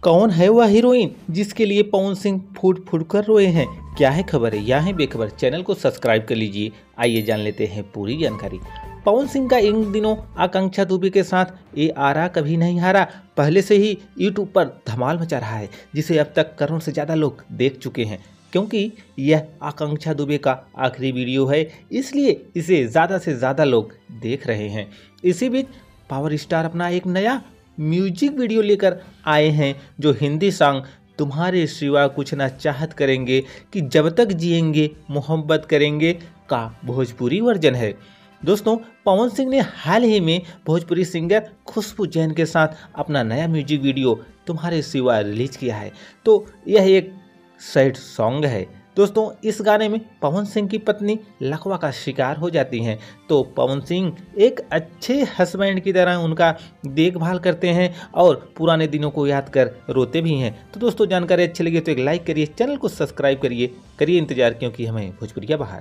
कौन है वह हीरोइन जिसके लिए पवन सिंह फूट फूट कर रोए हैं? क्या है खबर है, या है बेखबर? चैनल को सब्सक्राइब कर लीजिए। आइए जान लेते हैं पूरी जानकारी। पवन सिंह का इन दिनों आकांक्षा दुबे के साथ ये आरा कभी नहीं हारा पहले से ही यूट्यूब पर धमाल मचा रहा है, जिसे अब तक करोड़ से ज़्यादा लोग देख चुके हैं। क्योंकि यह आकांक्षा दुबे का आखिरी वीडियो है, इसलिए इसे ज़्यादा से ज़्यादा लोग देख रहे हैं। इसी बीच पावर स्टार अपना एक नया म्यूजिक वीडियो लेकर आए हैं, जो हिंदी सॉन्ग तुम्हारे सिवा कुछ ना चाहत करेंगे कि जब तक जिएंगे मोहब्बत करेंगे का भोजपुरी वर्जन है। दोस्तों, पवन सिंह ने हाल ही में भोजपुरी सिंगर खुशबू जैन के साथ अपना नया म्यूजिक वीडियो तुम्हारे सिवा रिलीज किया है। तो यह एक सैड सॉन्ग है। दोस्तों, इस गाने में पवन सिंह की पत्नी लकवा का शिकार हो जाती हैं, तो पवन सिंह एक अच्छे हस्बैंड की तरह उनका देखभाल करते हैं और पुराने दिनों को याद कर रोते भी हैं। तो दोस्तों, जानकारी अच्छी लगी तो एक लाइक करिए, चैनल को सब्सक्राइब करिए इंतजार, क्योंकि हमें भोजपुरिया बहार।